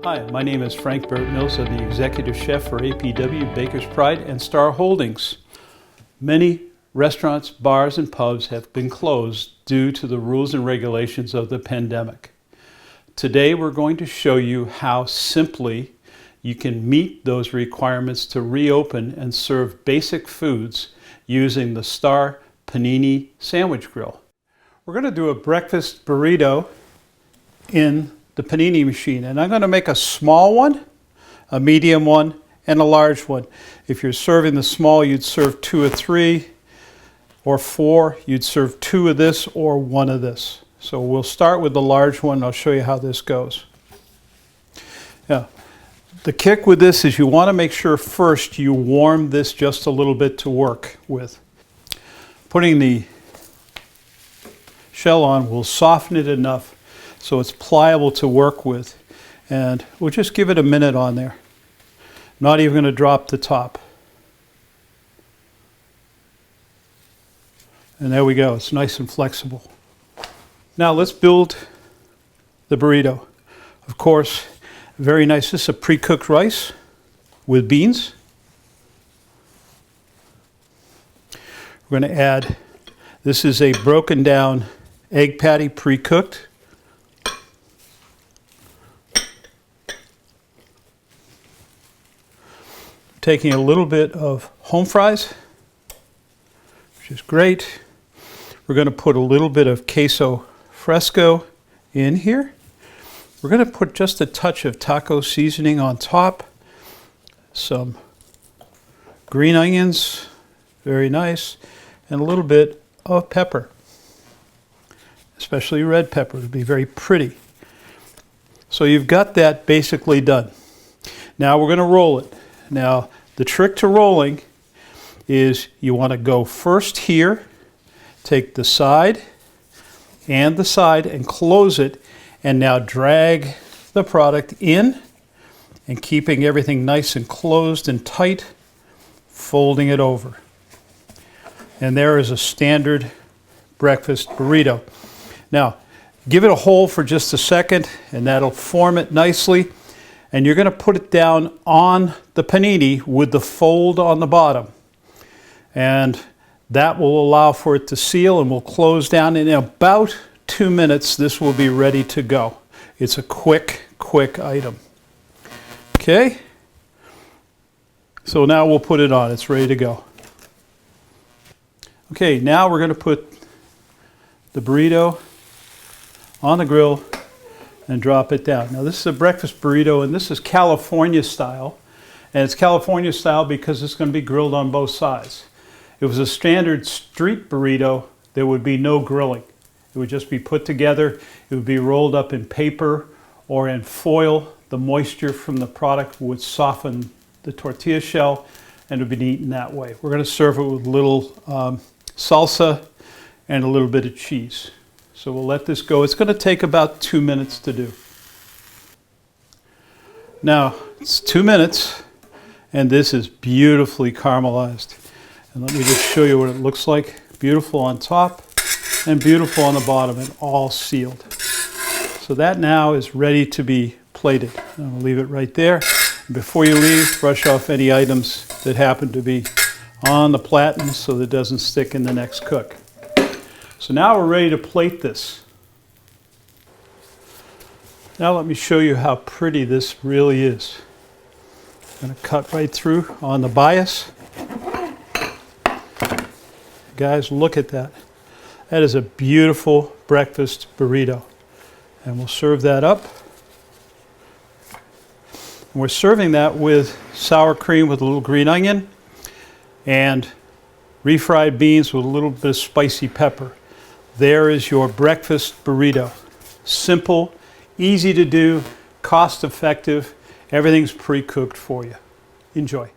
Hi, my name is Frank Mills. I'm the Executive Chef for APW, Baker's Pride, and Star Holdings. Many restaurants, bars, and pubs have been closed due to the rules and regulations of the pandemic. Today we're going to show you how simply you can meet those requirements to reopen and serve basic foods using the Star Panini Sandwich Grill. We're going to do a breakfast burrito in the panini machine, and I'm going to make a small one, a medium one, and a large one. If you're serving the small, you'd serve 2 or 3 or 4. You'd serve 2 of this or 1 of this. So we'll start with the large one. I'll show you how this goes. Yeah, the kick with this is you want to make sure first you warm this just a little bit to work with. Putting the shell on will soften it enough so it's pliable to work with, and we'll just give it a minute on there. Not even going to drop the top. And there we go, it's nice and flexible. Now let's build the burrito. Of course, very nice. This is a pre-cooked rice with beans. We're going to add, this is a broken down egg patty pre-cooked. Taking a little bit of home fries, which is great. We're going to put a little bit of queso fresco in here. We're going to put just a touch of taco seasoning on top. Some green onions, very nice, and a little bit of pepper, especially red pepper. It'll be very pretty. So you've got that basically done. Now we're going to roll it. Now, the trick to rolling is you want to go first here, take the side and close it, and now drag the product in, and keeping everything nice and closed and tight, folding it over. And there is a standard breakfast burrito. Now, give it a hold for just a second, and that'll form it nicely. And you're going to put it down on the panini with the fold on the bottom. And that will allow for it to seal, and will close down. In about 2 minutes, this will be ready to go. It's a quick item. Okay? So now we'll put it on. It's ready to go. Okay, now we're going to put the burrito on the grill and drop it down. Now this is a breakfast burrito, and this is California style. And it's California style because it's going to be grilled on both sides. If it was a standard street burrito, there would be no grilling. It would just be put together. It would be rolled up in paper or in foil. The moisture from the product would soften the tortilla shell, and it would be eaten that way. We're going to serve it with a little salsa and a little bit of cheese. So we'll let this go. It's going to take about 2 minutes to do. Now, it's 2 minutes, and this is beautifully caramelized. And let me just show you what it looks like. Beautiful on top and beautiful on the bottom, and all sealed. So that now is ready to be plated. I'm going to leave it right there. And before you leave, brush off any items that happen to be on the platen so that it doesn't stick in the next cook. So now we're ready to plate this. Now let me show you how pretty this really is. I'm going to cut right through on the bias. Guys, look at that. That is a beautiful breakfast burrito. And we'll serve that up. And we're serving that with sour cream with a little green onion and refried beans with a little bit of spicy pepper. There is your breakfast burrito. Simple, easy to do, cost effective. Everything's pre-cooked for you. Enjoy.